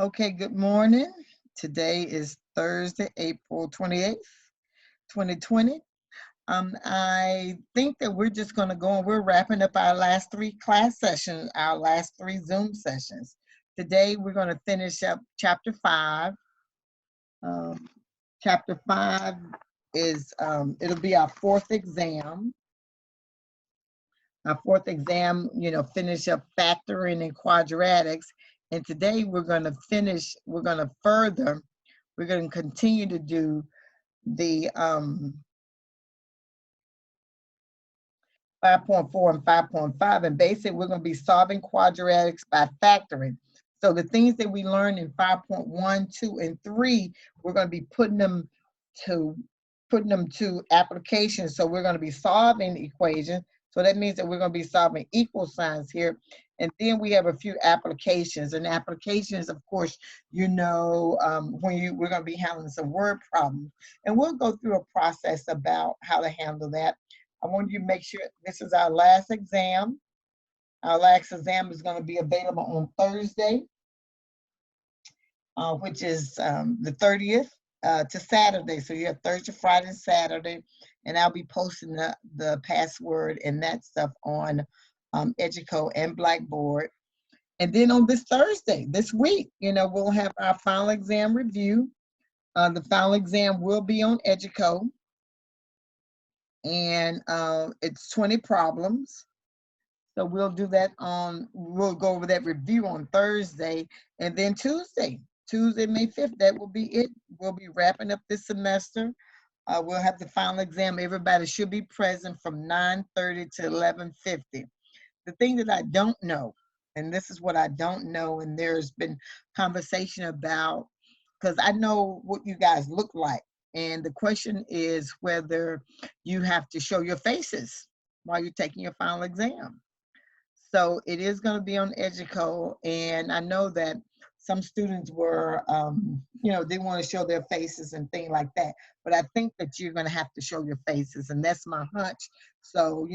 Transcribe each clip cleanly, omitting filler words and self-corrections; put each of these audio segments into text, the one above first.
Okay, good morning. Today is Thursday, April 28th, 2020. I think that we're just going to go and we're wrapping up our last three class sessions, our last three Zoom sessions. Today, we're going to finish up chapter 5. Chapter 5 is, it'll be our fourth exam. Our fourth exam, finish up factoring and quadratics. And today we're going to finish, we're going to continue to do the 5.4 and 5.5. And basically we're going to be solving quadratics by factoring. So the things that we learned in 5.1, 2, and 3, we're going to be putting them to applications. So we're going to be solving equations. So that means that we're going to be solving equal signs here. And then we have a few applications. And applications, of course, we're going to be handling some word problems. And we'll go through a process about how to handle that. I want you to make sure this is our last exam. Our last exam is going to be available on Thursday, which is the 30th to Saturday. So you have Thursday, Friday, and Saturday. And I'll be posting the password and that stuff on Educo and Blackboard. And then on this Thursday, this week, we'll have our final exam review. The final exam will be on Educo. And it's 20 problems. So we'll do that we'll go over that review on Thursday. And then Tuesday, May 5th, that will be it. We'll be wrapping up this semester. We'll have the final exam. Everybody should be present from 9:30 to 11:50. The thing that I don't know, and this is what I don't know, and there's been conversation about, because I know what you guys look like. And the question is whether you have to show your faces while you're taking your final exam. So it is going to be on Educo, and I know that some students were, they want to show their faces and things like that. But I think that you're going to have to show your faces, and that's my hunch. So,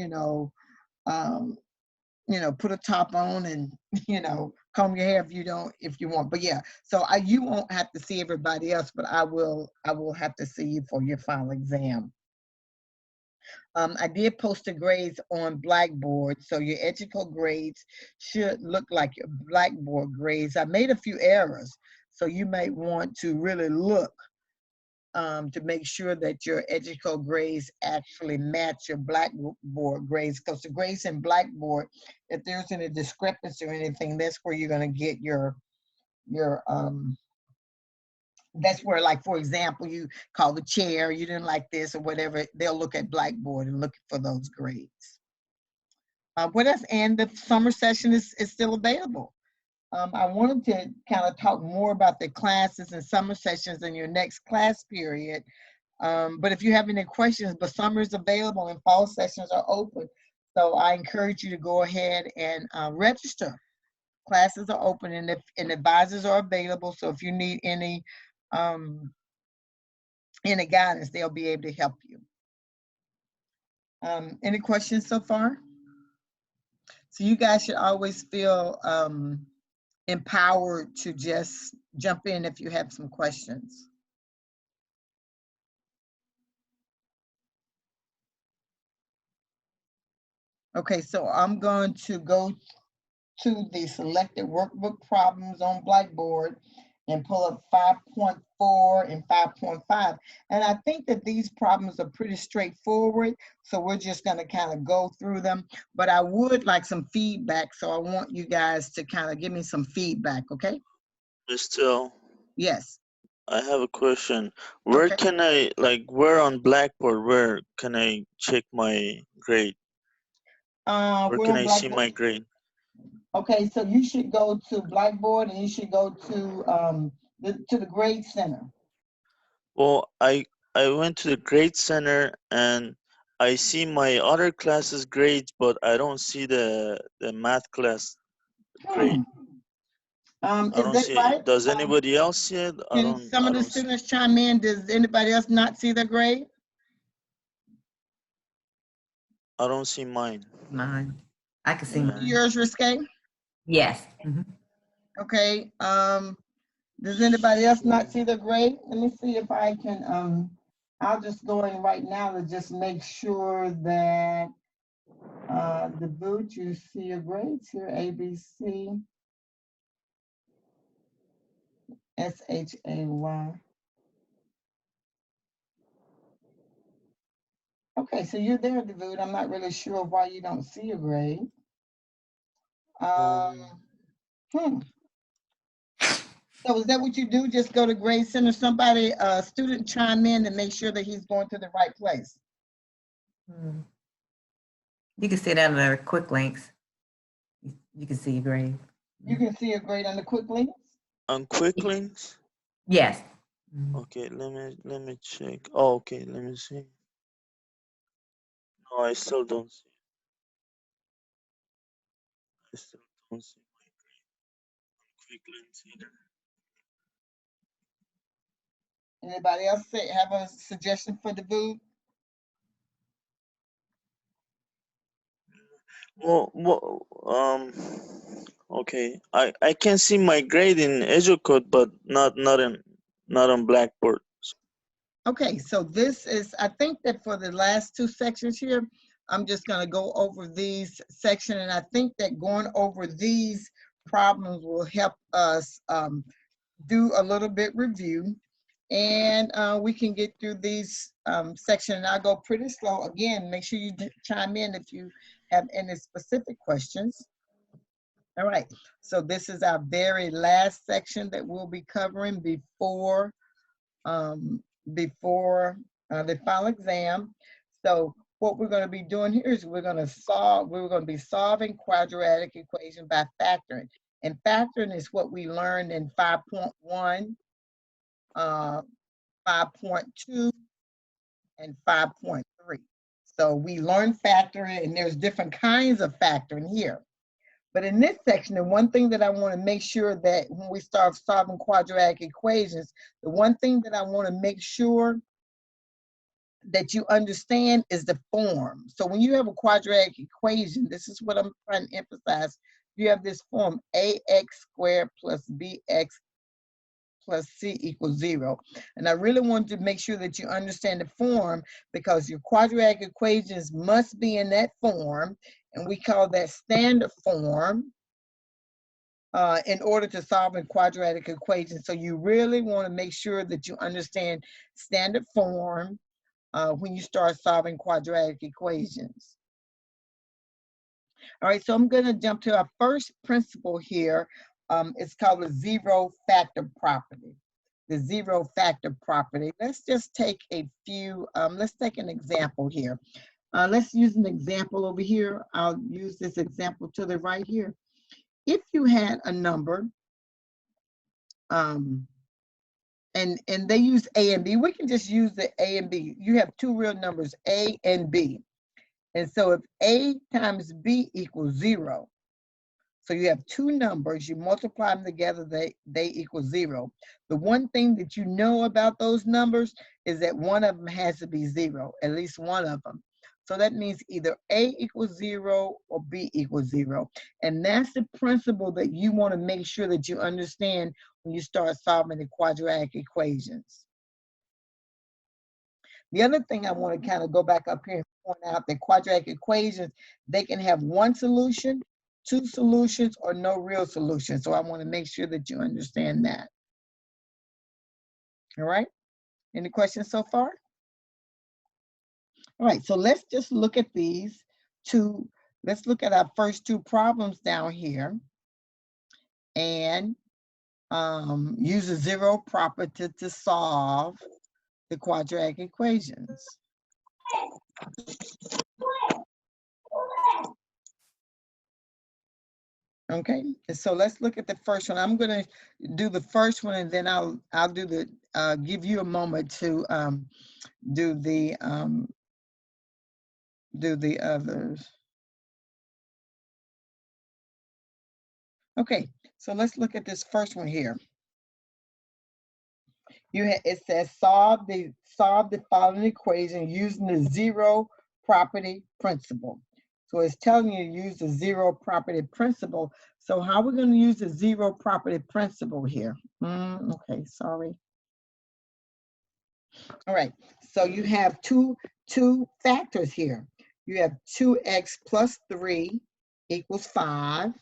put a top on and, comb your hair if you want. But yeah, so you won't have to see everybody else, but I will have to see you for your final exam. I did post the grades on Blackboard, so your Educo grades should look like your Blackboard grades. I made a few errors, so you may want to really look to make sure that your Educo grades actually match your Blackboard grades, because the grades in Blackboard, if there's any discrepancy or anything, that's where you're going to get your that's where, like, for example, you call the chair, you didn't like this or whatever, they'll look at Blackboard and look for those grades. What else? And the summer session is still available. I wanted to kind of talk more about the classes and summer sessions in your next class period. But if you have any questions, but summer is available and fall sessions are open. So I encourage you to go ahead and register. Classes are open and advisors are available. So if you need any guidance, they'll be able to help you. Any questions so far? So you guys should always feel empowered to just jump in if you have some questions. Okay, so I'm going to go to the selected workbook problems on Blackboard and pull up 5.4 and 5.5. And I think that these problems are pretty straightforward, so we're just going to kind of go through them. But I would like some feedback, so I want you guys to kind of give me some feedback, okay? Still, yes. I have a question. Where can I, where on Blackboard, where can I check my grade? Where can I see my grade? Okay, so you should go to Blackboard and you should go to the Grade Center. Well, I went to the Grade Center and I see my other classes grades, but I don't see the math class grade. I don't see it. Does anybody else see it? Can some of the students chime in? Does anybody else not see their grade? I don't see mine. Mine. I can see mine. Yours, Risque? Yes. Okay. Does anybody else not see the grade? Let me see if I can, I'll just go in right now to just make sure that the boot, you see your grades here, A, B, C, S, H, A, Y. Okay, so you're there, David. I'm not really sure why you don't see your grade. Hmm. So is that what you do? Just go to Grade Center? Somebody, a student chime in and make sure that he's going to the right place. You can see that under quick links. You can see your grade. You can see your grade on the quick links? On quick links? Yes. Okay, let me check. Oh, okay, let me see. No, I still don't see. I still don't see my grade on quick links either. Anybody else have a suggestion for the boot? Well, okay. I can see my grade in EduCode, but not on Blackboard. Okay, so this is, I think that for the last two sections here, I'm just gonna go over these sections, and I think that going over these problems will help us do a little bit review, and we can get through these sections. I'll go pretty slow. Again, make sure you chime in if you have any specific questions. All right, so this is our very last section that we'll be covering before the final exam. So what we're going to be doing here is we're going to be solving quadratic equation by factoring. And factoring is what we learned in 5.1, 5.2, and 5.3. So we learned factoring, and there's different kinds of factoring here. But in this section, the one thing that I want to make sure that when we start solving quadratic equations, the one thing that I want to make sure that you understand is the form. So when you have a quadratic equation, this is what I'm trying to emphasize. You have this form, ax squared plus bx plus c equals 0. And I really want to make sure that you understand the form, because your quadratic equations must be in that form, and we call that standard form in order to solve a quadratic equation. So you really want to make sure that you understand standard form when you start solving quadratic equations. All right, so I'm going to jump to our first principle here. It's called the zero factor property. The zero factor property. Let's just take a few, let's take an example here. Let's use an example over here. I'll use this example to the right here. If you had a number, and they use A and B, we can just use the A and B. You have two real numbers, A and B. And so if A times B equals 0, so you have two numbers, you multiply them together, they equal 0. The one thing that you know about those numbers is that one of them has to be 0, at least one of them. So that means either A equals 0 or B equals 0. And that's the principle that you want to make sure that you understand when you start solving the quadratic equations. The other thing I want to kind of go back up here and point out that quadratic equations, they can have one solution, two solutions, or no real solution. So I want to make sure that you understand that. All right. Any questions so far? All right. So let's just look at these two. Let's look at our first two problems down here and use a zero property to solve the quadratic equations. Okay, so let's look at the first one. I'm going to do the first one, and then I'll do the give you a moment to do the others. Okay, so let's look at this first one here. It says solve the following equation using the zero property principle. So it's telling you to use the zero property principle. So how are we going to use the zero property principle here? Okay, sorry. All right, so you have two factors here. You have 2x plus 3 equals 5.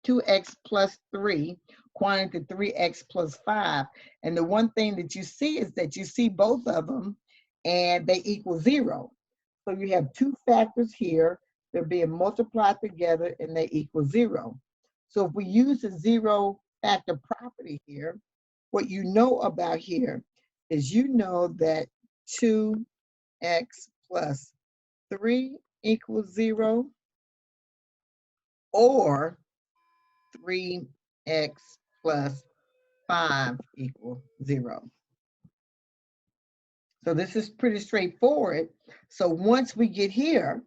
2x plus 3, quantity 3x plus 5. And the one thing that you see is that you see both of them and they equal 0. So you have two factors here. They're being multiplied together and they equal 0. So if we use the zero factor property here, what you know about here is you know that 2x plus 3 equals 0 or 3x plus 5 equals 0. So this is pretty straightforward. So once we get here,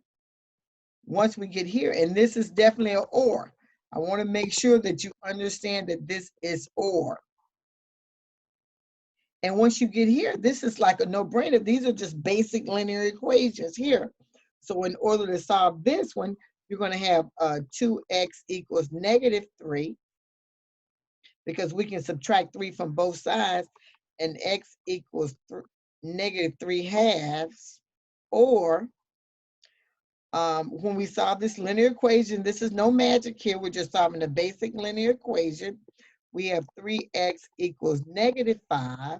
and this is definitely an OR. I want to make sure that you understand that this is OR. And once you get here, this is like a no-brainer. These are just basic linear equations here. So in order to solve this one, you're going to have 2x equals negative 3, because we can subtract 3 from both sides, and x equals negative 3 halves. Or when we solve this linear equation, this is no magic here. We're just solving a basic linear equation. We have 3x equals negative 5,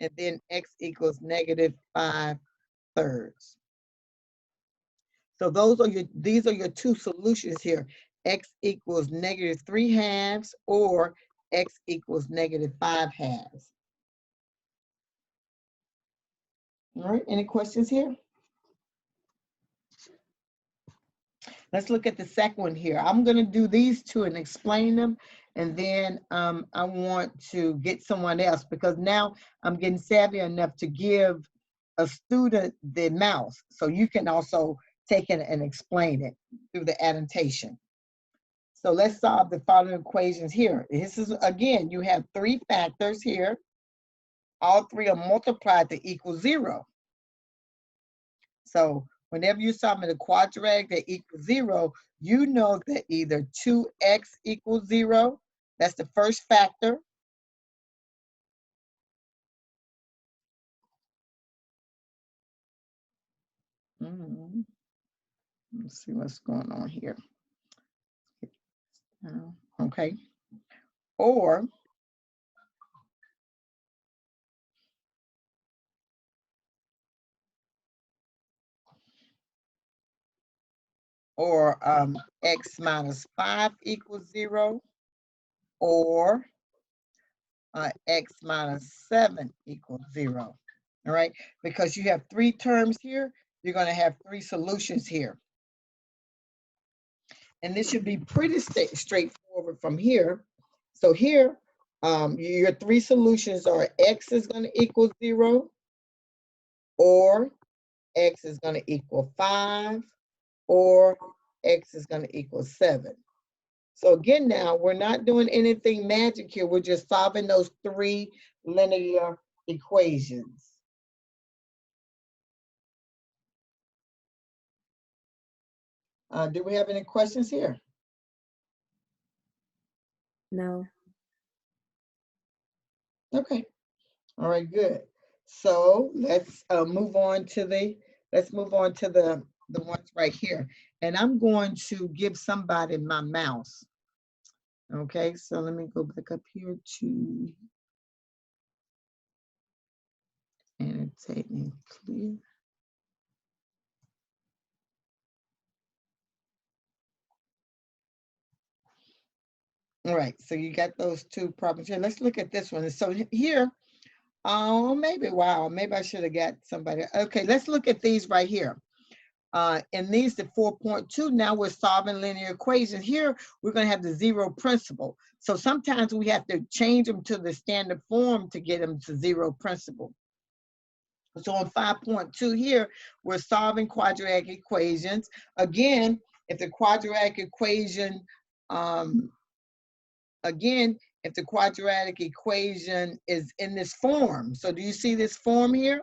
and then x equals negative 5/3. So these are your two solutions here. X equals negative 3 halves or x equals negative 5 halves. All right, any questions here? Let's look at the second one here. I'm going to do these two and explain them, and then I want to get someone else, because now I'm getting savvy enough to give a student the mouse, so you can also take it and explain it through the annotation. So let's solve the following equations here. This is, again, you have three factors here. All three are multiplied to equal 0. So whenever you're solving a quadratic that equals 0, you know that either 2x equals 0, that's the first factor. Let's see what's going on here. Okay. Or x minus 5 equals 0, or x minus 7 equals 0. All right, because you have three terms here, you're going to have three solutions here. And this should be pretty straightforward from here. So here, your three solutions are x is going to equal 0, or x is going to equal 5, or x is going to equal 7. So again, now we're not doing anything magic here. We're just solving those three linear equations. Do we have any questions here? No. Okay. All right, good. So let's move on to the ones right here. And I'm going to give somebody my mouse. Okay, so let me go back up here to annotate and clear. All right, so you got those two problems here. Let's look at this one. So here, maybe I should have got somebody. Okay, let's look at these right here. And these, the 4.2, now we're solving linear equations. Here, we're going to have the zero principle. So sometimes we have to change them to the standard form to get them to zero principle. So on 5.2 here, we're solving quadratic equations. Again, if the quadratic equation, is in this form. So do you see this form here?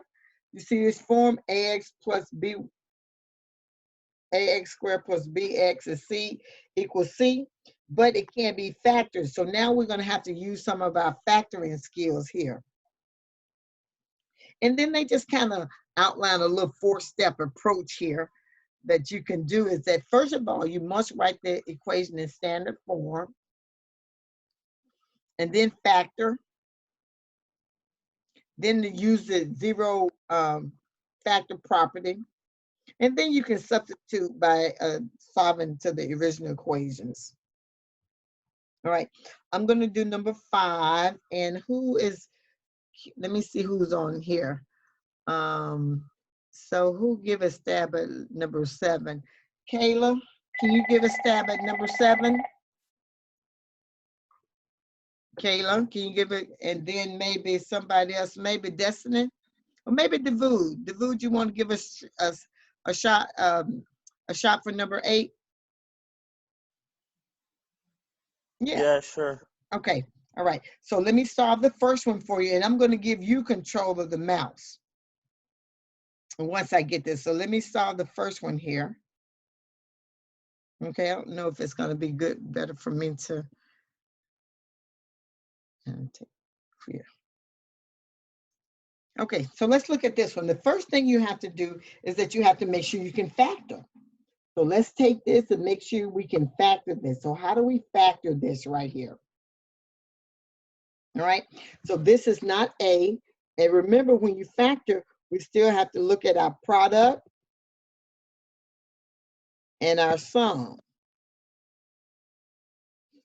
You see this form, ax squared plus bx is c equals c. but it can't be factored. So now we're going to have to use some of our factoring skills here. And then they just kind of outline a little 4-step approach here that you can do. Is that first of all, you must write the equation in standard form, and then factor. Then use the zero factor property. And then you can substitute by solving to the original equations. All right, I'm going to do number 5. And who is, let me see who's on here. So who give a stab at number 7? Kayla, can you give a stab at number 7? Kayla, can you give it? And then maybe somebody else, maybe Destiny, or maybe Davud. Davud, you want to give us a shot for number 8? Yeah, sure. Okay. All right. So let me solve the first one for you, and I'm going to give you control of the mouse once I get this. So let me solve the first one here. Okay. I don't know if it's going to be better for me to take clear. Okay. So let's look at this one. The first thing you have to do is that you have to make sure you can factor. So let's take this and make sure we can factor this. So how do we factor this right here? All right, so this is not A. And remember, when you factor, we still have to look at our product and our sum.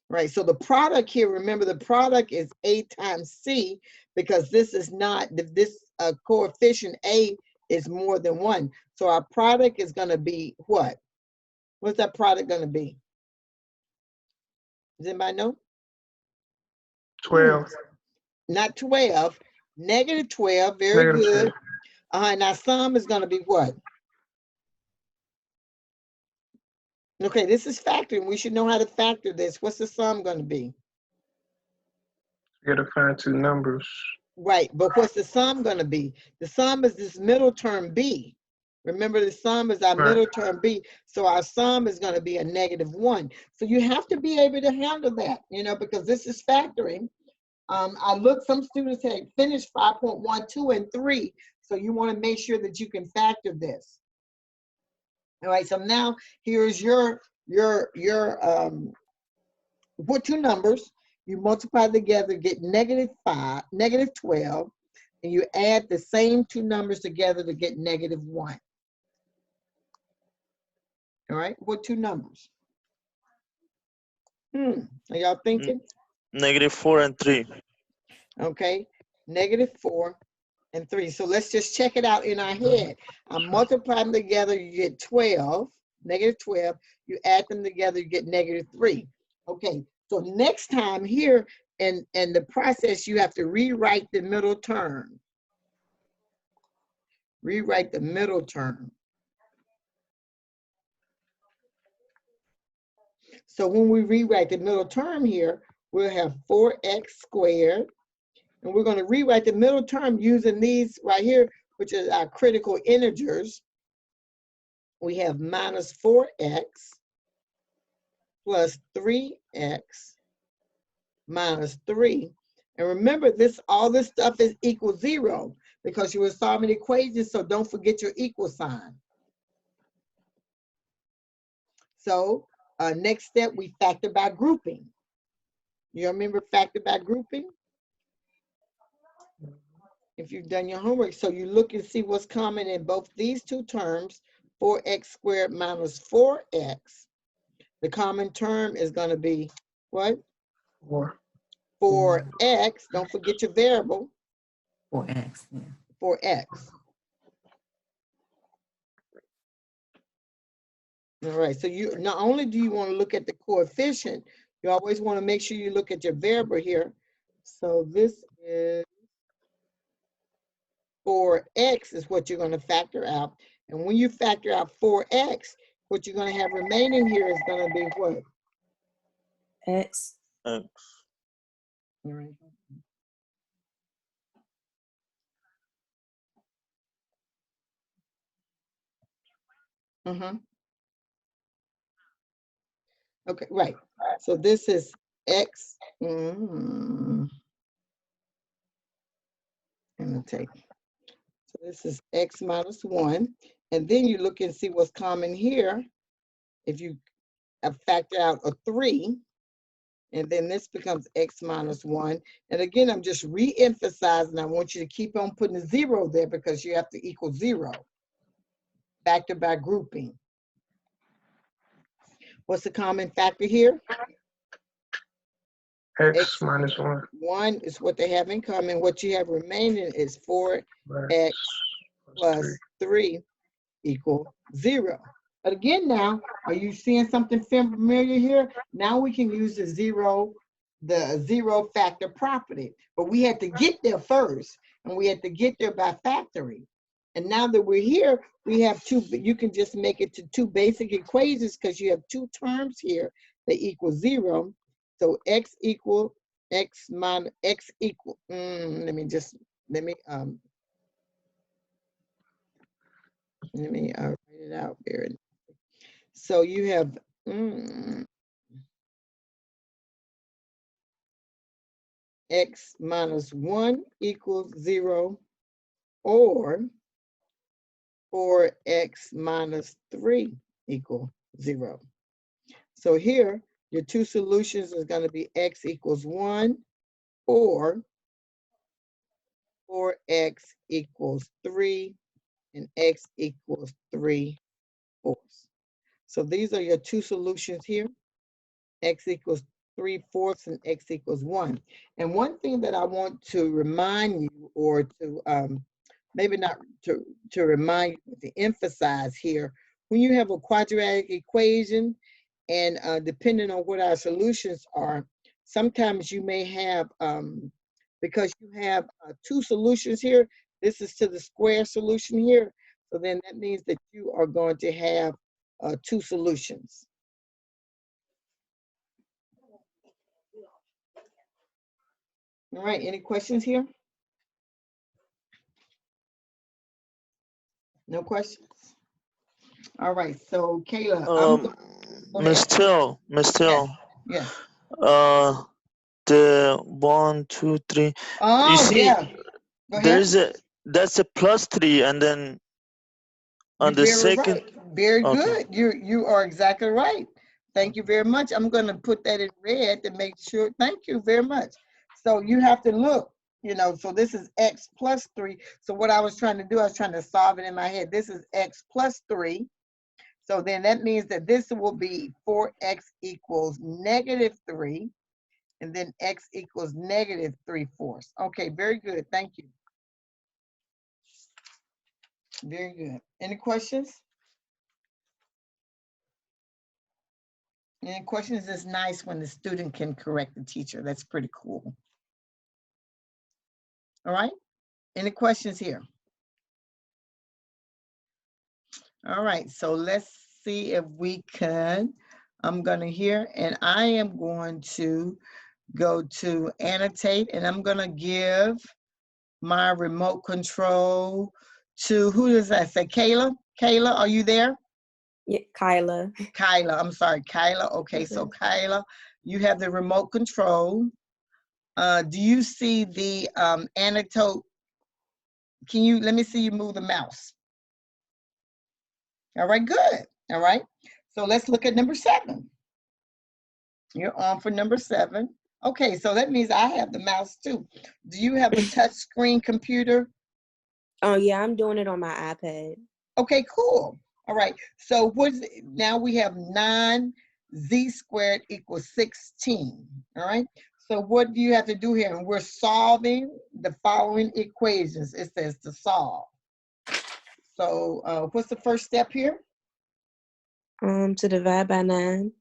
Right, so the product here, remember the product is A times C, because this is not, this coefficient A is more than 1. So our product is going to be what? What's that product going to be? Does anybody know? 12. Not 12, negative 12, very Negative good. And our sum is going to be what? Okay, this is factoring. We should know how to factor this. What's the sum going to be? You gotta find 2 numbers. Right, but what's the sum going to be? The sum is this middle term B. Remember, the sum is our middle term B. So our sum is going to be a negative 1. So you have to be able to handle that, you know, because this is factoring. Some students had finished 5.1, 2, and 3. So you want to make sure that you can factor this. All right, so now here's your put 2 numbers, you multiply together, get negative 12, and you add the same 2 numbers together to get negative 1. All right, what 2 numbers? Are y'all thinking? Negative 4 and 3. Okay, negative 4 and 3. So let's just check it out in our head. I multiply them together, you get 12, negative 12. You add them together, you get negative 3. Okay, so next time here in the process, you have to rewrite the middle term. Rewrite the middle term. So when we rewrite the middle term here, we'll have 4x squared. And we're going to rewrite the middle term using these right here, which is our critical integers. We have minus 4x plus 3x minus 3. And remember, all this stuff is equal 0 because you were solving equations, so don't forget your equal sign. So next step, we factor by grouping. You remember factor by grouping? If you've done your homework, so you look and see what's common in both these 2 terms, 4x squared minus 4x. The common term is going to be what? 4x. Don't forget your variable. 4x, yeah. 4x. All right, so you not only do you want to look at the coefficient, you always want to make sure you look at your variable here. So this is 4x is what you're going to factor out. And when you factor out 4x, what you're going to have remaining here is going to be what? X. All right. Okay, right. So this is X. Annotate. So this is X minus 1. And then you look and see what's common here. If you factor out a 3, and then this becomes X minus 1. And again, I'm just re-emphasizing, I want you to keep on putting a 0 there because you have to equal 0. Factor by grouping. What's the common factor here? X minus 1. 1 is what they have in common. What you have remaining is 4x plus 3 equal 0. But again now, are you seeing something familiar here? Now we can use the zero factor property. But we had to get there first, and we had to get there by factoring. And now that we're here, we have two, you can just make it to two basic equations because you have two terms here that equal 0. So x equal x minus x equal, let me write it out there. So you have x minus 1 equals 0, or 4x minus 3 equal 0. So here, your two solutions is going to be x equals 1 or 4x equals 3 and x equals 3/4. So these are your two solutions here. X equals 3/4 and x equals 1. And one thing that I want to remind you, or to maybe not to remind you, but to emphasize here, when you have a quadratic equation, and depending on what our solutions are, sometimes you may have, because you have two solutions here, this is to the square solution here, so then that means that you are going to have two solutions. All right, any questions here? No questions? All right, so Kayla, Miss Till, yes. the 1, 2, 3. Oh, You see, yeah. Go ahead. that's a +3, and then on the You're very second. right. Very Okay. good. You are exactly right. Thank you very much. I'm going to put that in red to make sure. Thank you very much. So you have to look, so this is x plus 3. So what I was trying to do, I was trying to solve it in my head. This is x plus 3. So then that means that this will be 4x equals -3. And then x equals -3/4. Okay, very good. Thank you. Very good. Any questions? Any questions? It's nice when the student can correct the teacher. That's pretty cool. All right. Any questions here? All right. So let's see if we can. I'm going to hear, and I am going to go to annotate, and I'm going to give my remote control to, who does that say? Kayla? Kayla, are you there? Yeah, Kyla. Kyla, I'm sorry, Kyla. Okay, so Kyla, you have the remote control. Do you see the annotate? Let me see you move the mouse. All right, good. All right, so let's look at number 7. You're on for number 7. Okay, so that means I have the mouse too. Do you have a touch screen computer? Oh yeah, I'm doing it on my iPad. Okay, cool. All right, so now we have 9z² equals 16. All right, so what do you have to do here? And we're solving the following equations. It says to solve. So what's the first step here? To divide by 9.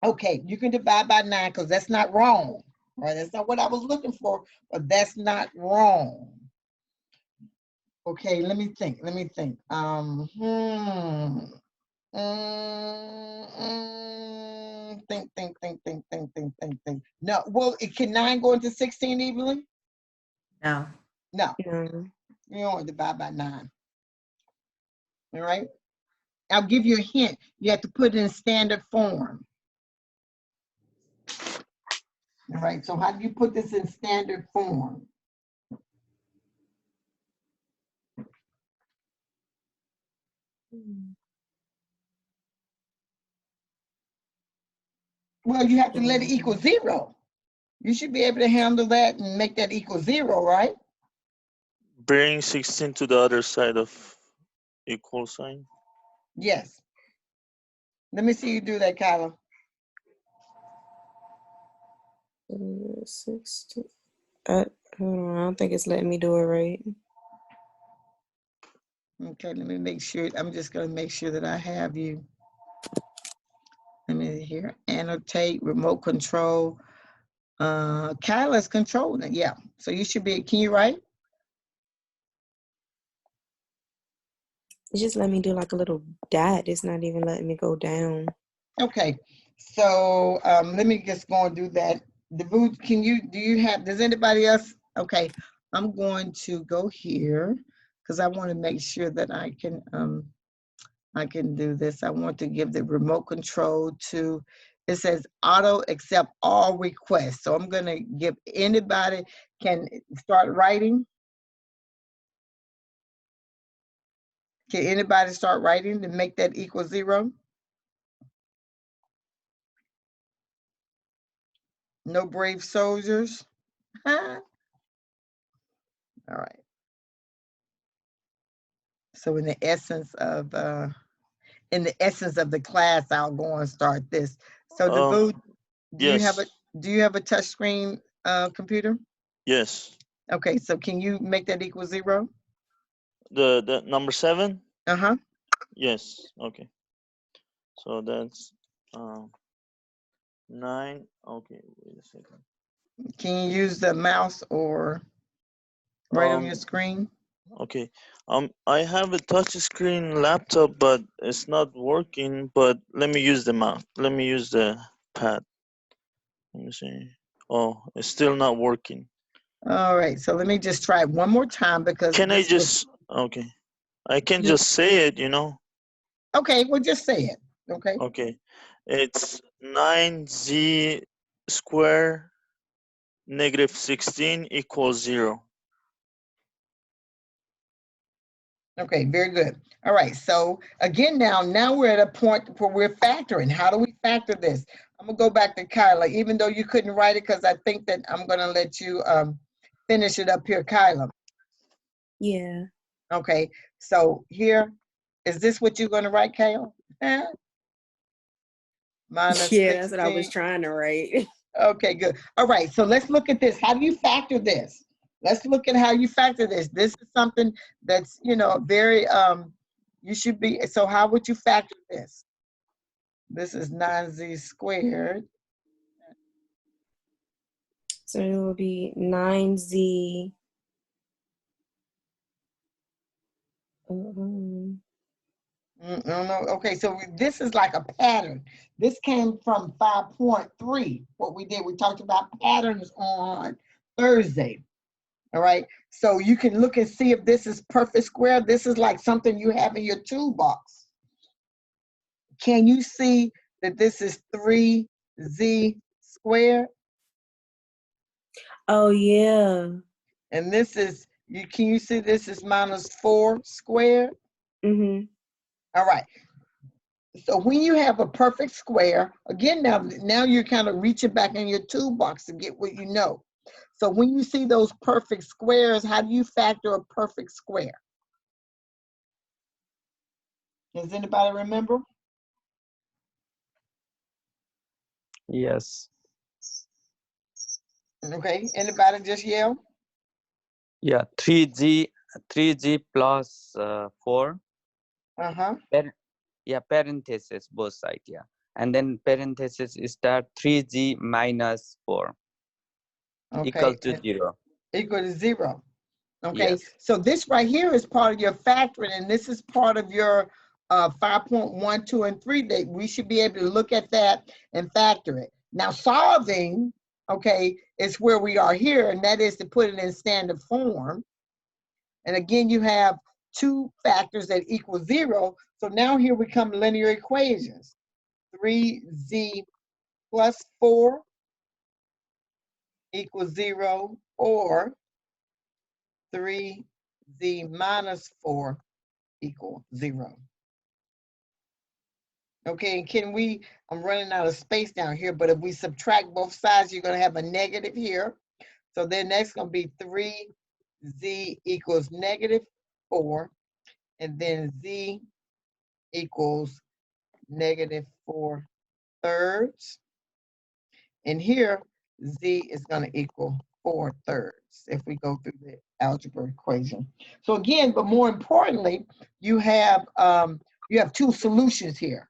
Okay, you can divide by 9 because that's not wrong. All right, that's not what I was looking for, but that's not wrong. Okay, let me think. Think. Think. No, well, can 9 go into 16 evenly? No. No, No. you only divide by 9. All right. I'll give you a hint. You have to put it in standard form. All right, so how do you put this in standard form? Well, you have to let it equal 0. You should be able to handle that and make that equal 0, right? Bring 16 to the other side of equal sign. Yes. Let me see you do that, Kyla. 16. Hold on, I don't think it's letting me do it right. Okay, let me make sure. I'm just going to make sure that I have you. Let me here. Annotate, remote control. Kyla's controlling it. Yeah. So you should be. Can you write? It just let me do like a little dot. It's not even letting me go down. Okay. So let me just go and do that. Can you? Do you have? Does anybody else? Okay. I'm going to go here because I want to make sure that I can do this. I want to give the remote control to, it says auto accept all requests. So I'm going to give anybody can start writing. Can anybody start writing to make that equal 0? No brave soldiers. All right. So in the essence of the class, I'll go and start this. So do Yes. you have a touch screen computer? Yes. Okay, so can you make that equal 0? The number 7? Uh-huh. Yes. Okay. So that's 9. Okay, wait a second. Can you use the mouse or right on your screen? Okay. I have a touch screen laptop, but it's not working. But let me use the mouse. Let me use the pad. Let me see. Oh, it's still not working. All right, so let me just try it one more time because Can I just? Okay. I can just say it. Okay, well just say it. Okay. Okay. It's 9z squared negative 16 equals 0. Okay, very good. All right, so again, now we're at a point where we're factoring. How do we factor this? I'm gonna go back to Kyla, even though you couldn't write it because I think that I'm gonna let you finish it up here, Kyla. Yeah. Okay, so here, is this what you're gonna write, Kayla? Minus Yeah, that's what I 16. was trying to write. Okay, good. All right, so let's look at this. How do you factor this? Let's look at how you factor this. This is something that's, very, you should be, so how would you factor this? This is 9z squared. So it will be 9z. No. Okay, so this is like a pattern. This came from 5.3. What we did, we talked about patterns on Thursday. All right, so you can look and see if this is perfect square. This is like something you have in your toolbox. Can you see that this is 3z squared? Oh yeah. And this is, can you see this is minus 4 squared? Mm-hmm. All right. So when you have a perfect square, again, now you're kind of reaching back in your toolbox to get what you know. So when you see those perfect squares, how do you factor a perfect square? Does anybody remember? Yes. Okay, anybody just yell? Yeah, 3g plus 4. Uh-huh. Yeah, parenthesis both sides. Yeah, and then parenthesis is that 3g minus 4 equal Okay, to 0. equal to 0. Okay, Yes. so this right here is part of your factoring, and this is part of your 5.1, 2, and 3 that we should be able to look at that and factor it. Now solving, okay, is where we are here, and that is to put it in standard form. And again, you have two factors that equal 0. So now here we come linear equations. 3z plus 4 equals 0, or 3z minus 4 equals 0. Okay, and can we, I'm running out of space down here, but if we subtract both sides, you're going to have a negative here. So then that's going to be 3z equals negative 4, and then z equals negative 4 thirds. And here, z is going to equal 4 thirds if we go through the algebra equation. So again, but more importantly, you have two solutions here.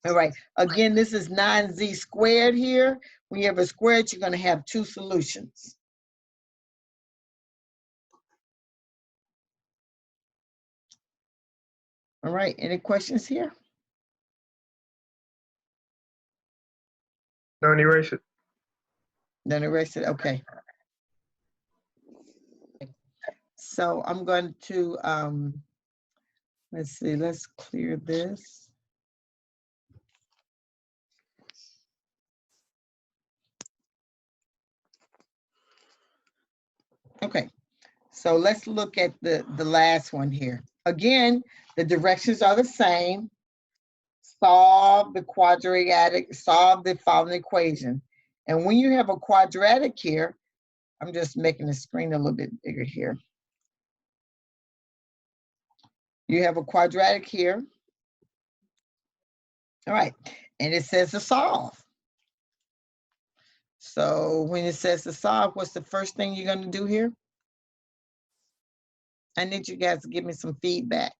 All right, again, this is 9z squared here. When you have a squared, you're going to have two solutions. All right, any questions here? Don't erase it. Then erase it, okay. So I'm going to, let's see, let's clear this. Okay, so let's look at the last one here. Again, the directions are the same. Solve the following equation. And when you have a quadratic here, I'm just making the screen a little bit bigger here. You have a quadratic here. All right, and it says to solve. So when it says to solve, what's the first thing you're going to do here? I need you guys to give me some feedback.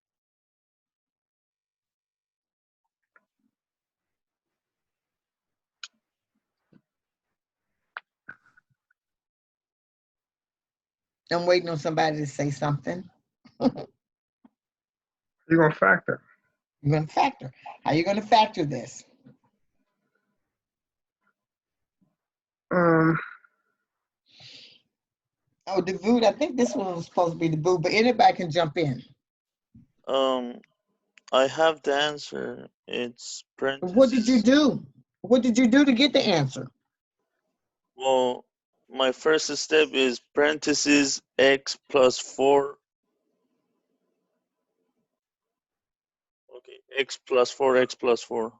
I'm waiting on somebody to say something. You're going to factor. You're going to factor. How are you going to factor this? Oh, Devoot, I think this one was supposed to be Devoot, but anybody can jump in. I have the answer. It's parentheses. What did you do? What did you do to get the answer? Well, my first step is parentheses x plus 4. Okay, x plus 4, x plus 4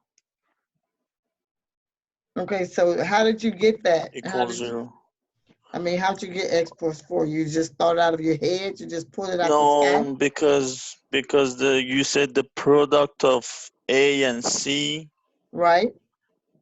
Okay, so how did you get that? equals 0. I mean, how'd you get x plus 4? You just thought it out of your head? You just pulled it out the sky? No, because you said the product of a and c. Right?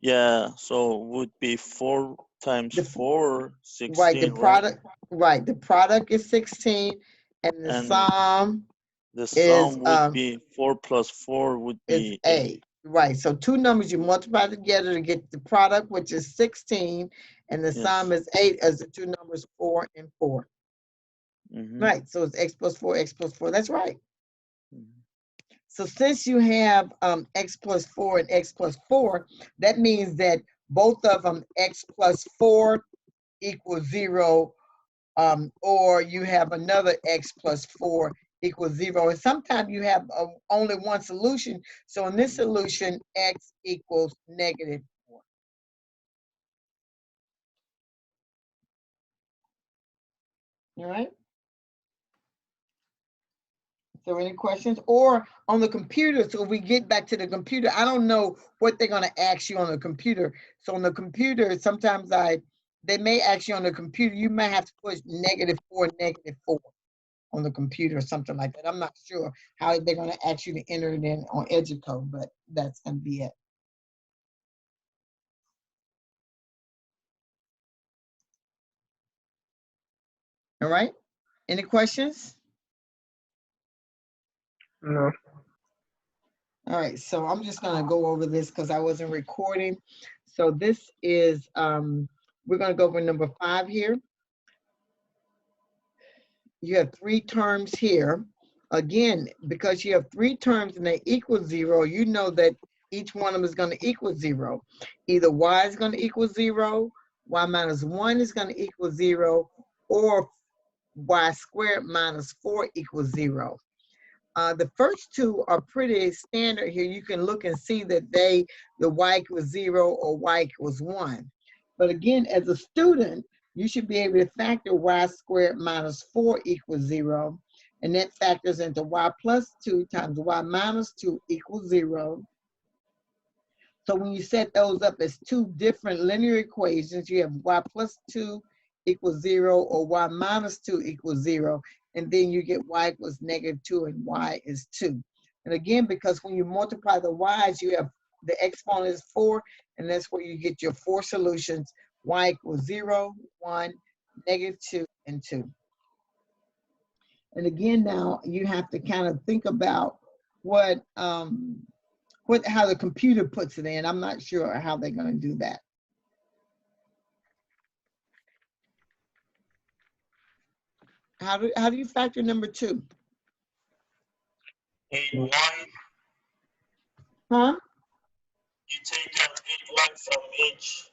Yeah, so would be 4 times The- 4, 16, Right, the product, right, the product is 16, and the And sum the is sum would be 4 plus 4 would is be 8. 8. Right, so two numbers you multiply together to get the product, which is 16, and the sum is 8 as the two numbers 4 and 4. Mhm. Right, so it's x plus 4, x plus 4. That's right. So since you have x plus 4 and x plus 4, that means that both of them, x plus 4 equals 0, or you have another x plus 4 equals 0. And sometimes you have only one solution. So in this solution, x equals negative 4. All right? So any questions? Or on the computer, so if we get back to the computer, I don't know what they're going to ask you on the computer. So on the computer, sometimes they may ask you on the computer, you may have to push negative 4 on the computer or something like that. I'm not sure how they're going to ask you to enter it in on Educode, but that's going to be it. All right. Any questions? No. All right. So I'm just going to go over this because I wasn't recording. So this is, we're going to go over number 5 here. You have 3 terms here. Again, because you have 3 terms and they equal 0, you know that each one of them is going to equal 0. Either y is going to equal 0, y minus 1 is going to equal 0, or y squared minus 4 equals 0. The first two are pretty standard here. You can look and see that the y equals 0 or y equals 1. But again, as a student, you should be able to factor y squared minus 4 equals 0. And that factors into y plus 2 times y minus 2 equals 0. So when you set those up as two different linear equations, you have y plus 2 equals 0 or y minus 2 equals 0. And then you get y equals -2 and y is 2. And again, because when you multiply the y's, you have the exponent is 4, and that's where you get your 4 solutions. Y equals 0, 1, -2, and 2. And again, now you have to kind of think about how the computer puts it in. I'm not sure how they're going to do that. How do you factor number 2? 8y. Huh? You take out 8y from each.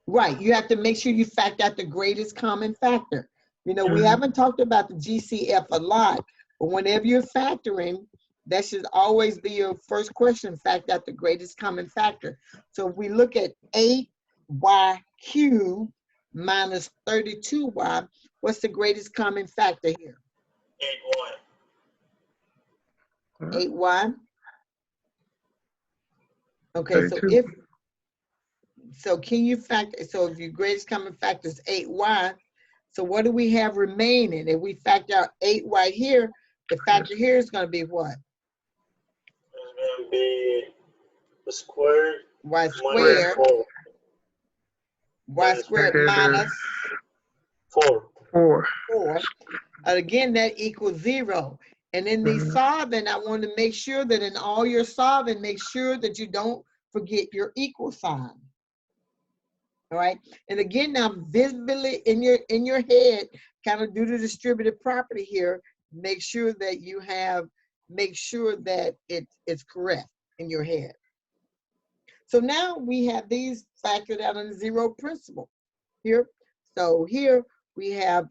Right. You have to make sure you factor out the greatest common factor. You know, we Mhm. haven't talked about the GCF a lot, but whenever you're factoring, that should always be your first question, factor out the greatest common factor. So if we look at 8y cubed minus 32y, what's the greatest common factor here? 8y. 8y. Okay, so 32. can you factor, so if your greatest common factor is 8y, so what do we have remaining? If we factor out 8y here, the factor here is going to be what? It's going to be the squared Y minus squared. 4. Y squared minus 4. 4. 4. Again, that equals 0. And in the Mhm. solving, I want to make sure that in all your solving, make sure that you don't forget your equal sign. All right. And again, now visibly in your head, kind of do the distributive property here, make sure that it's correct in your head. So now we have these factored out in the zero principle here. So here we have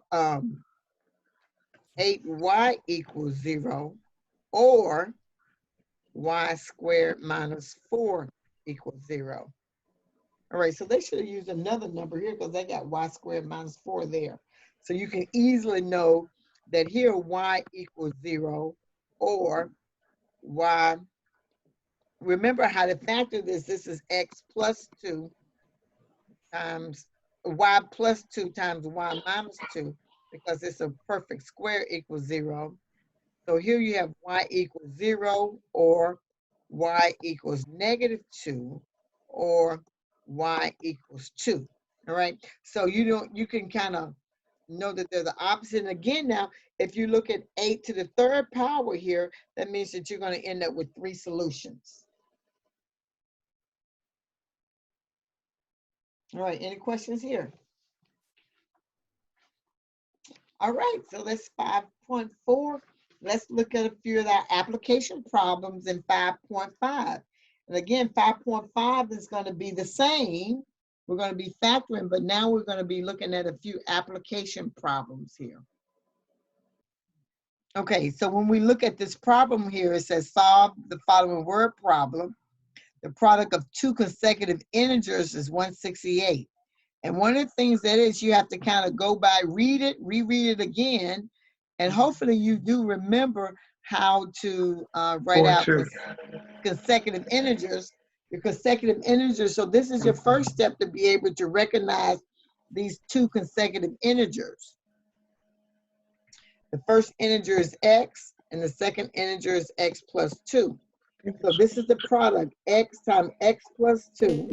8y equals 0 or y squared minus 4 equals 0. All right, so they should have used another number here because they got y squared minus 4 there. So you can easily know that here y equals 0 or y. Remember how to factor this. This is x plus 2 times y plus 2 times y minus 2 because it's a perfect square equals 0. So here you have y equals 0 or y equals -2 or y equals 2. All right. So you can kind of know that they're the opposite. And again, now, if you look at 8 to the 3rd power here, that means that you're going to end up with 3 solutions. All right. Any questions here? All right. So that's 5.4. Let's look at a few of our application problems in 5.5. And again, 5.5 is going to be the same. We're going to be factoring, but now we're going to be looking at a few application problems here. Okay, so when we look at this problem here, it says solve the following word problem. The product of 2 consecutive integers is 168. And one of the things that is you have to kind of go by, read it, reread it again, and hopefully you do remember how to write out consecutive integers. Your consecutive integers, so this is your first step to be able to recognize these 2 consecutive integers. The first integer is x, and the second integer is x plus 2. So this is the product, x times x plus 2.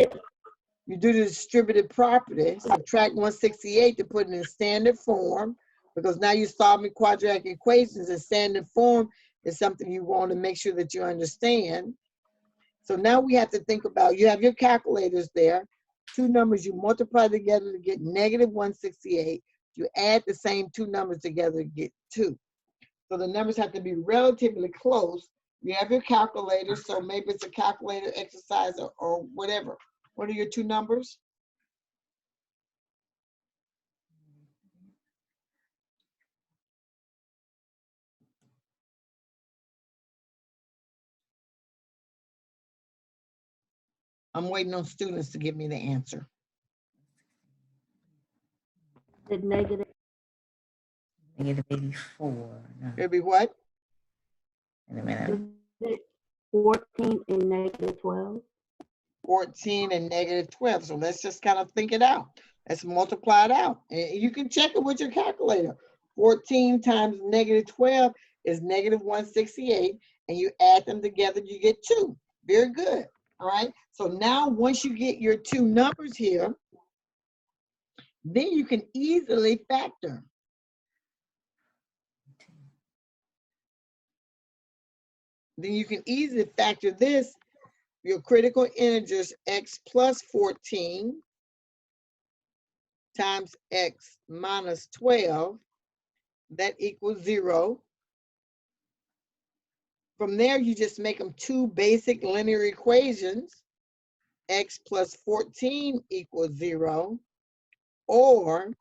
You do the distributive property, subtract 168 to put it in standard form, because now you're solving quadratic equations, and standard form is something you want to make sure that you understand. So now we have to think about, you have your calculators there, 2 numbers you multiply together to get -168. You add the same 2 numbers together to get 2. So the numbers have to be relatively close. You have your calculator, so maybe it's a calculator exercise or whatever. What are your 2 numbers? I'm waiting on students to give me the answer. The negative Negative 84. No, It'll be what? wait a minute. 14 and negative 12. 14 and negative 12. So let's just kind of think it out. Let's multiply it out. And you can check it with your calculator. 14 times negative 12 is negative 168. And you add them together, you get 2. Very good. All right. So now once you get your two numbers here, then you can easily factor. Then you can easily factor this, your critical integers, x plus 14 times x minus 12, that equals 0. From there, you just make them two basic linear equations. X plus 14 equals 0, or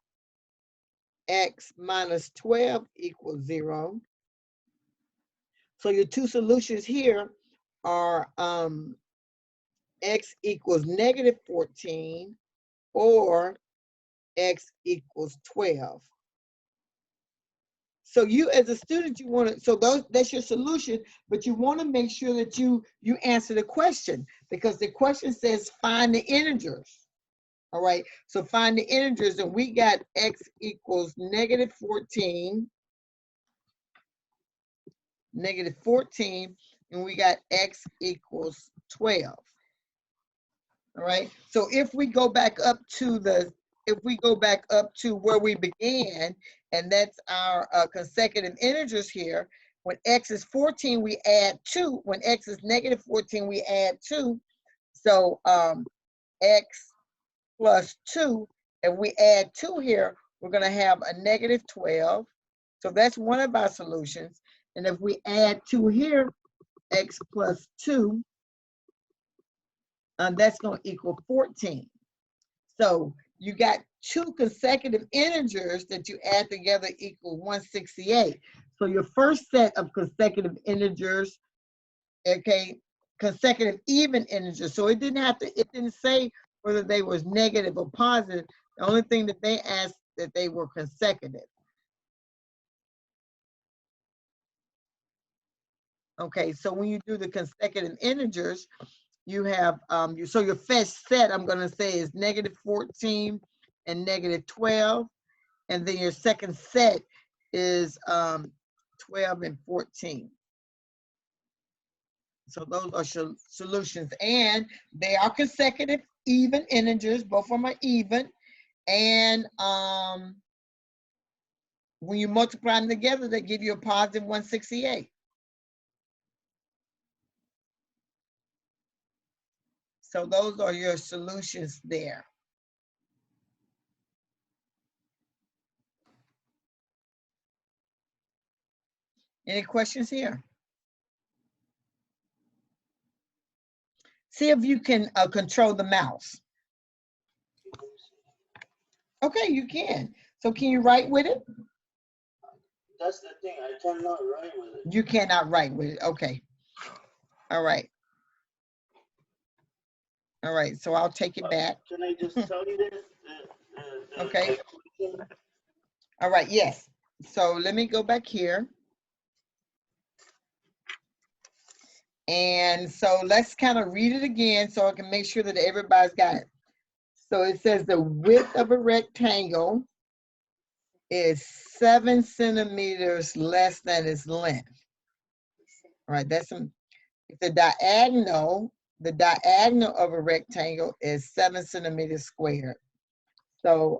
x minus 12 equals 0. So your two solutions here are x equals negative 14 or x equals 12. So you as a student, you want to, so that's your solution, but you want to make sure that you answer the question, because the question says find the integers. All right, so find the integers, and we got x equals negative 14, and we got x equals 12. All right, so if we go back up to where we began, and that's our consecutive integers here, when x is 14, we add 2. When x is negative 14, we add 2. So x plus 2, if we add 2 here, we're going to have a negative 12. So that's one of our solutions. And if we add 2 here, x plus 2, that's going to equal 14. So you got two consecutive integers that you add together equal 168. So your first set of consecutive integers, okay, consecutive even integers. So it didn't say whether they was negative or positive. The only thing that they asked that they were consecutive. Okay, so when you do the consecutive integers, you have, so your first set, I'm going to say, is negative 14 and negative 12. And then your second set is 12 and 14. So those are solutions. And they are consecutive, even integers. Both of them are even. And when you multiply them together, they give you a positive 168. So those are your solutions there. Any questions here? See if you can control the mouse. Okay, you can. So can you write with it? That's the thing. I cannot write with it. You cannot write with it. Okay. All right. All right. So I'll take it back. Can I just tell you this? Okay. All right. Yes. So let me go back here. And so let's kind of read it again so I can make sure that everybody's got it. So it says the width of a rectangle is 7 centimeters less than its length. All right, that's the diagonal of a rectangle is 7 centimeters squared. So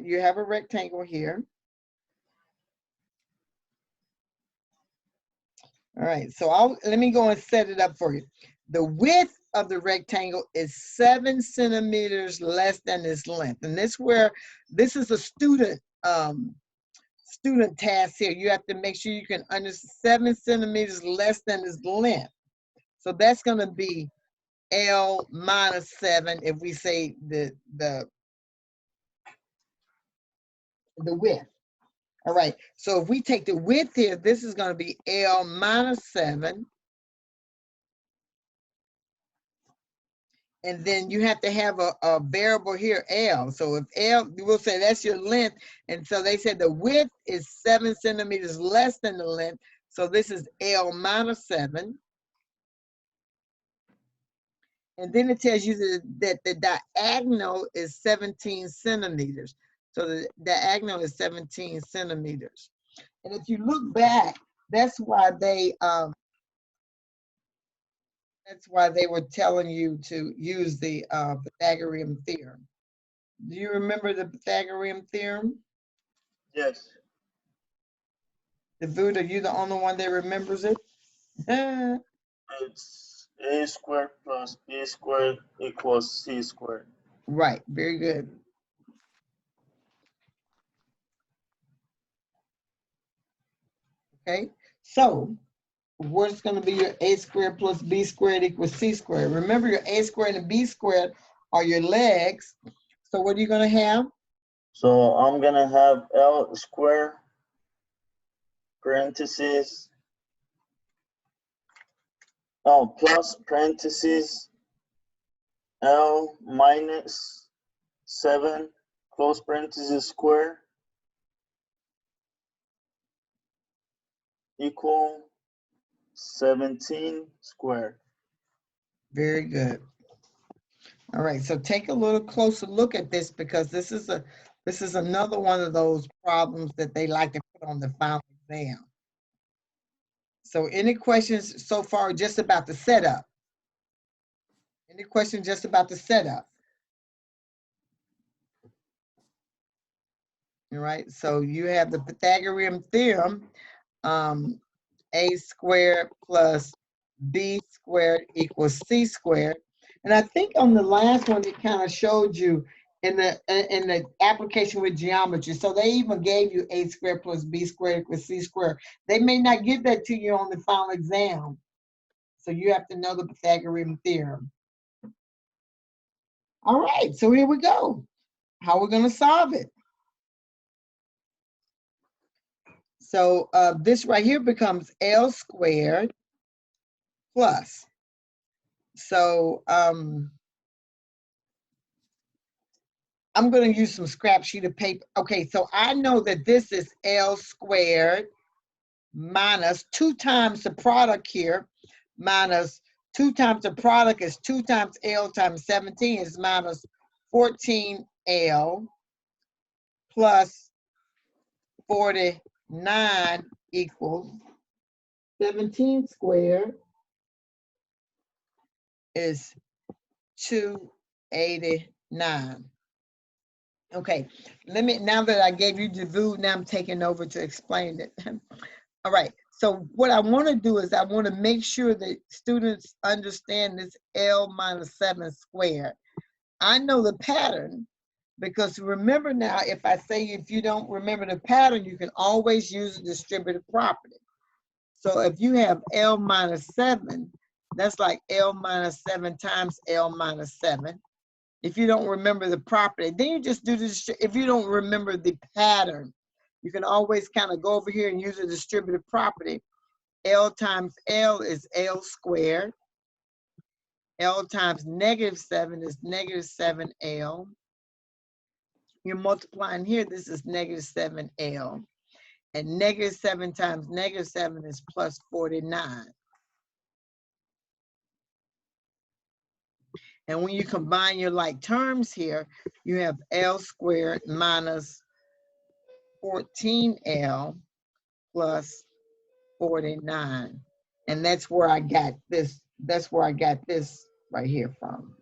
you have a rectangle here. All right, so let me go and set it up for you. The width of the rectangle is 7 centimeters less than its length. And this is a student task here. You have to make sure you can understand 7 centimeters less than its length. So that's going to be L minus 7 if we say the width. All right, so if we take the width here, this is going to be L minus 7 And then you have to have a variable here, L. So if L, you will say that's your length. And so they said the width is 7 centimeters less than the length. So this is L minus 7. And then it tells you that the diagonal is 17 centimeters. So the diagonal is 17 centimeters. And if you look back, that's why they were telling you to use the Pythagorean theorem. Do you remember the Pythagorean theorem? Yes. Davud, are you the only one that remembers it? It's a squared plus b squared equals c squared. Right, very good. Okay, so what's going to be your a squared plus b squared equals c squared? Remember, your a squared and b squared are your legs. So what are you going to have? So I'm gonna have L squared parentheses, plus parentheses L minus 7 close parentheses square equal 17 squared. Very good. All right, so take a little closer look at this, because this is another one of those problems that they like to put on the final exam. So any questions so far just about the setup? Any questions just about the setup? All right, so you have the Pythagorean theorem, a squared plus b squared equals c squared. And I think on the last one, it kind of showed you in the application with geometry. So they even gave you a squared plus b squared equals c squared. They may not give that to you on the final exam. So you have to know the Pythagorean theorem. All right, so here we go. How we're going to solve it. So this right here becomes L squared plus. So I'm going to use some scrap sheet of paper. Okay, so I know that this is L squared minus 2 times the product here, minus 2 times the product is 2 times L times 17 is minus 14L plus 49 equals 17 squared is 289. Okay, now that I gave you the view, now I'm taking over to explain it. All right, so what I want to do is I want to make sure that students understand this L minus 7 squared. I know the pattern, because remember now, if I say if you don't remember the pattern, you can always use a distributive property. So if you have L minus 7, that's like L minus 7 times L minus 7. If you don't remember the property, then you just do this. If you don't remember the pattern, you can always kind of go over here and use a distributive property. L times L is L squared. L times negative 7 is negative 7L. You're multiplying here, this is negative 7L. And negative 7 times negative 7 is plus 49. And when you combine your like terms here, you have L squared minus 14L plus 49. And that's where I got this. That's where I got this right here from.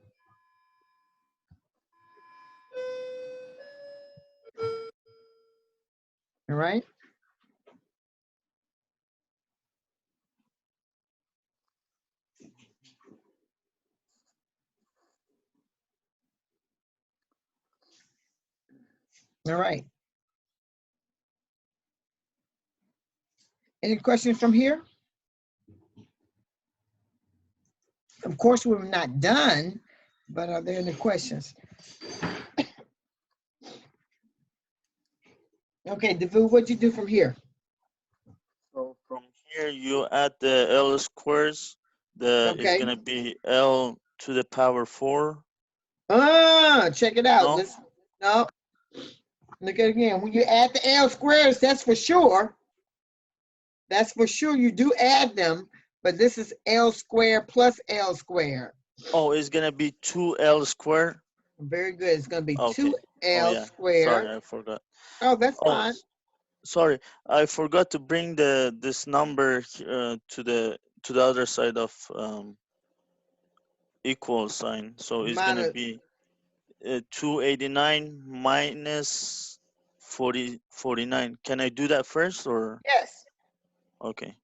All right. All right. Any questions from here? Of course, we're not done, but are there any questions? Okay, Davu, what'd you do from here? So from here you add the L squares. It's Okay. gonna be L to the power 4. Check it out. No? No. Look at it again. When you add the L squares, that's for sure. That's for sure. You do add them, but this is L squared plus L squared. Oh, it's gonna be 2L squared. Very good. It's going to be Okay. 2L Yeah. squared. Sorry, I forgot. Oh, that's Oh, fine. sorry, I forgot to bring this number to the other side of equal sign. So it's gonna Minus, be 289 minus 49. Can I do that first or? yes. Okay.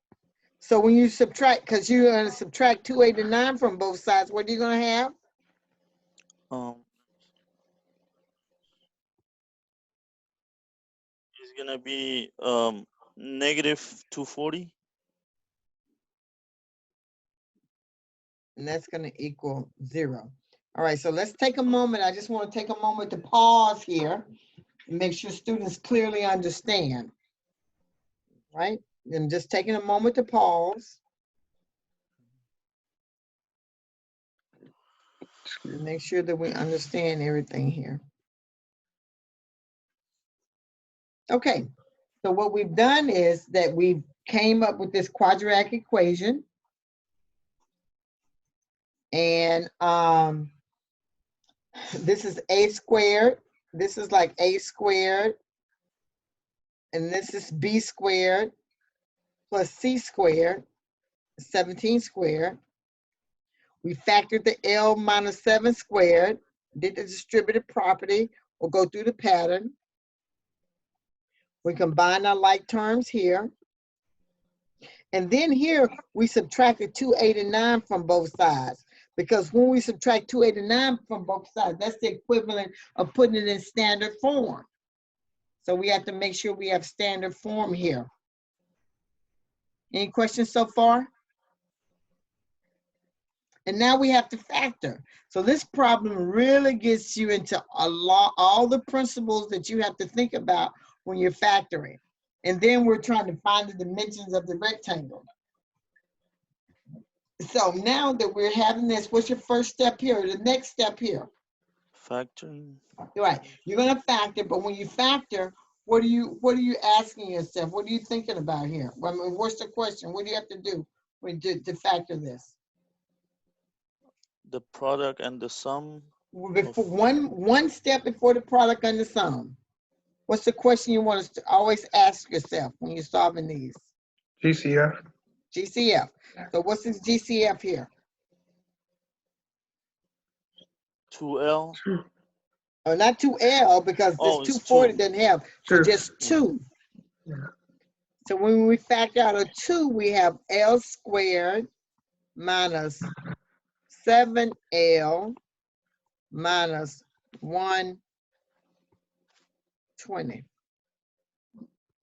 So when you subtract, because you're going to subtract 289 from both sides, what are you going to have? It's gonna be negative 240. And that's going to equal 0. All right, so let's take a moment. I just want to take a moment to pause here and make sure students clearly understand. Right? And just taking a moment to pause. And make sure that we understand everything here. Okay, so what we've done is that we came up with this quadratic equation. And this is a squared. This is like a squared. And this is b squared plus c squared, 17 squared. We factored the L minus 7 squared, did the distributive property. We'll go through the pattern. We combine our like terms here. And then here, we subtracted 289 from both sides. Because when we subtract 289 from both sides, that's the equivalent of putting it in standard form. So we have to make sure we have standard form here. Any questions so far? And now we have to factor. So this problem really gets you into all the principles that you have to think about when you're factoring. And then we're trying to find the dimensions of the rectangle. So now that we're having this, what's your first step here? The next step here? Factoring. Right. You're going to factor, but when you factor, what are you asking yourself? What are you thinking about here? I mean, what's the question? What do you have to do to factor this? The product and the sum. Before, one step before the product and the sum. What's the question you want us to always ask yourself when you're solving these? GCF. GCF. So what's this GCF here? 2L. Oh, not 2L, because this Oh, it's 240 2. doesn't have. So Two. just 2. Yeah. So when we factor out a 2, we have L squared minus 7L minus 120.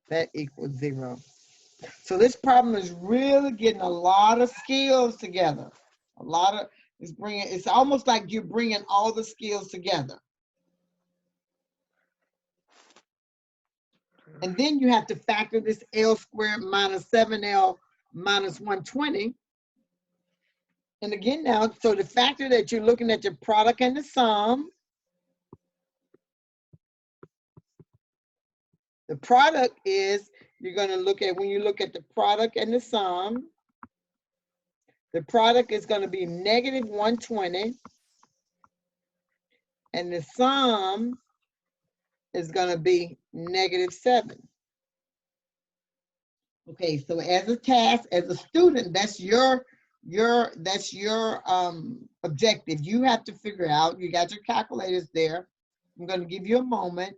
That equals 0. So this problem is really getting a lot of skills together. It's almost like you're bringing all the skills together. And then you have to factor this L squared minus 7L minus 120. And again now, so the factor that you're looking at your product and the sum. The product is, you're going to look at, when you look at the product and the sum, the product is going to be negative 120. And the sum is going to be negative 7. Okay, so as a task, as a student, that's your objective. You have to figure out, you got your calculators there. I'm going to give you a moment.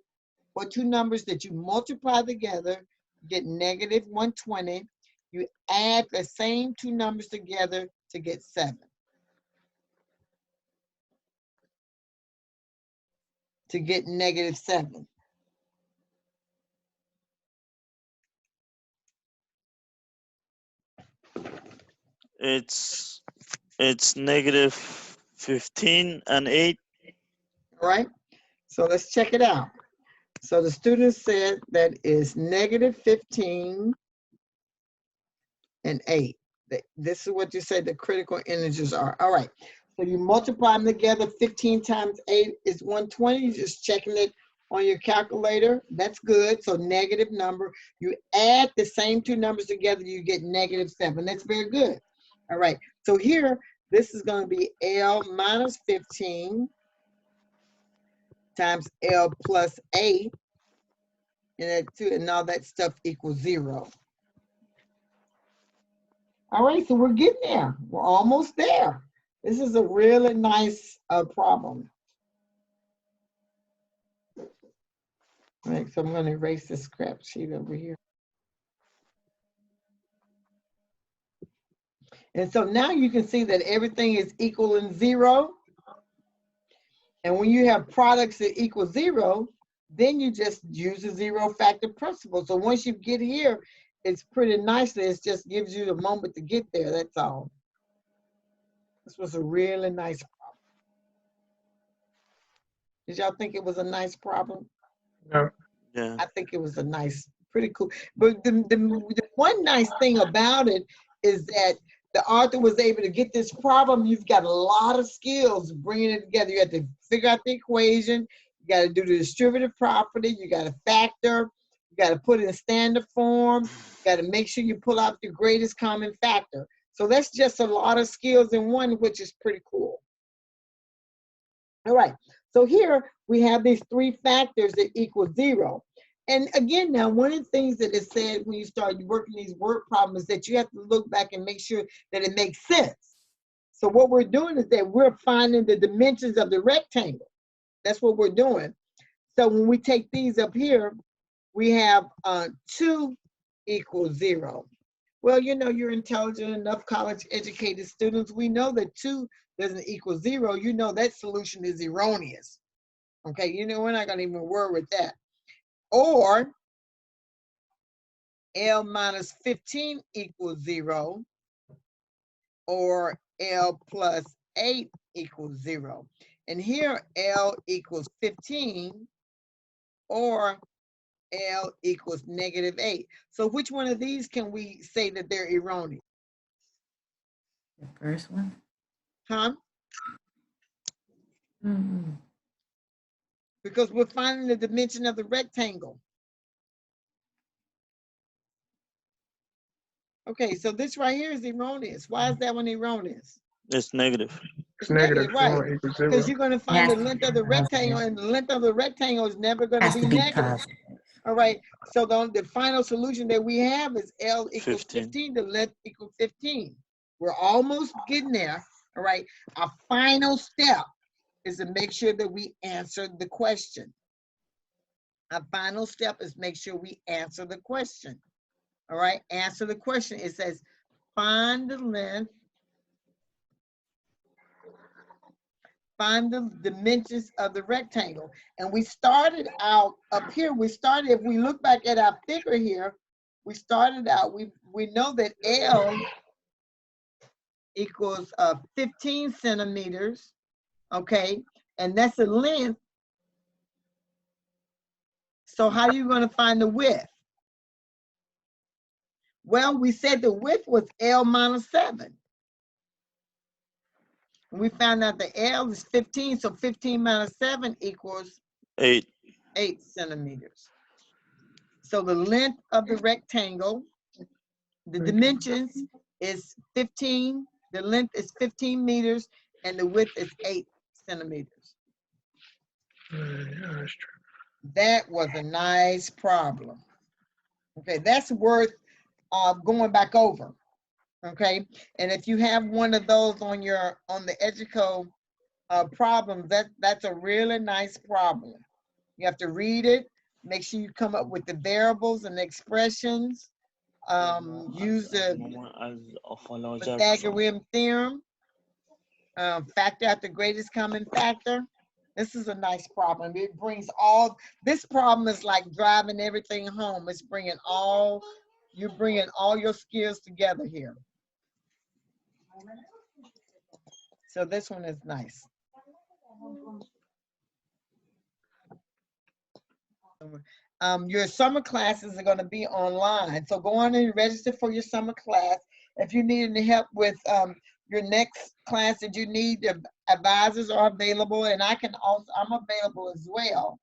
What two numbers that you multiply together, you get negative 120. You add the same two numbers together to get 7. To get negative 7. It's negative 15 and 8. All right, so let's check it out. So the student said that is negative 15 and 8. This is what you said the critical integers are. All right, So you multiply them together. 15 times 8 is 120. You're just checking it on your calculator. That's good. So negative number. You add the same two numbers together, you get -7. That's very good. All right. So here, this is going to be L minus 15 times L plus 8. And all that stuff equals 0. All right, so we're getting there. We're almost there. This is a really nice problem. All right, so I'm going to erase this scrap sheet over here. And so now you can see that everything is equal in 0. And when you have products that equal 0, then you just use the 0 factor principle. So once you get here, it's pretty nicely. It just gives you the moment to get there. That's all. This was a really nice problem. Did y'all think it was a nice problem? No. Yeah. I think it was a nice, pretty cool. But the one nice thing about it is that the author was able to get this problem. You've got a lot of skills bringing it together. You have to figure out the equation. You got to do the distributive property. You got to factor. You got to put it in standard form. You got to make sure you pull out the greatest common factor. So that's just a lot of skills in one, which is pretty cool. All right. So here we have these 3 factors that equal 0. And again, now, one of the things that is said when you start working these word problems is that you have to look back and make sure that it makes sense. So what we're doing is that we're finding the dimensions of the rectangle. That's what we're doing. So when we take these up here, we have 2 equals 0. Well, you know, you're intelligent enough, college educated students. We know that 2 doesn't equal 0. You know that solution is erroneous. Okay, you know, we're not going to even worry with that. Or L minus 15 equals 0, or L plus 8 equals 0. And here L equals 15, or L equals -8. So which one of these can we say that they're erroneous? The first one? Huh? Mm-hmm. Because we're finding the dimension of the rectangle. Okay, so this right here is erroneous. Why is that one erroneous? It's negative. It's negative. Right? Right. Equals 0. Because you're going to find Has the to length be of the rectangle, positive. and the length of the rectangle is never going to Has be to be negative. positive. All right, so the final solution that we have is L equals 15. 15, the length equals 15. We're almost getting there. All right, our final step is to make sure that we answer the question. Our final step is make sure we answer the question. All right, answer the question. It says, find the length, find the dimensions of the rectangle. And we started out up here. If we look back at our figure here, we started out, we know that L equals 15 centimeters, okay? And that's the length. So how are you going to find the width? Well, we said the width was L minus 7. And we found out the L is 15, so 15 minus 7 equals 8. 8 centimeters. So the length of the rectangle, the dimensions is 15, the length is 15 meters, and the width is 8 centimeters. Yeah, that's true. That was a nice problem. Okay, that's worth going back over. Okay, and if you have one of those on the Educo problems, that's a really nice problem. You have to read it, make sure you come up with the variables and the expressions, use the Pythagorean theorem, factor out the greatest common factor. This is a nice problem. It brings this problem is like driving everything home. It's you're bringing all your skills together here. So this one is nice. Your summer classes are going to be online. So go on and register for your summer class. If you need any help with your next class that you need, the advisors are available, and I'm available as well.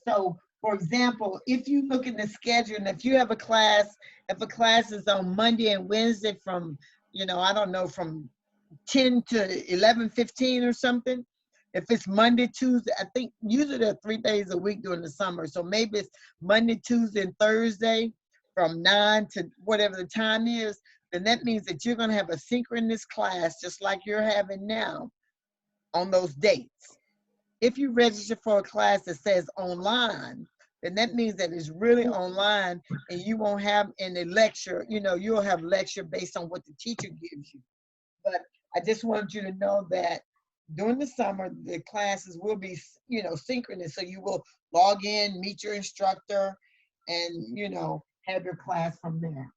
So, for example, if you look in the schedule, and if you have a class, if a class is on Monday and Wednesday from, I don't know, from 10 to 11:15 or something. If it's Monday, Tuesday, I think usually there are 3 days a week during the summer. So maybe it's Monday, Tuesday, and Thursday from 9 to whatever the time is, then that means that you're going to have a synchronous class just like you're having now on those dates. If you register for a class that says online, then that means that it's really online, and you won't have any lecture, you'll have lecture based on what the teacher gives you. But I just wanted you to know that during the summer, the classes will be, synchronous. So you will log in, meet your instructor, and, have your class from there.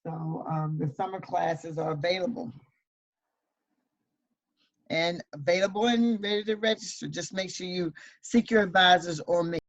So the summer classes are available. And available and ready to register. Just make sure you seek your advisors or make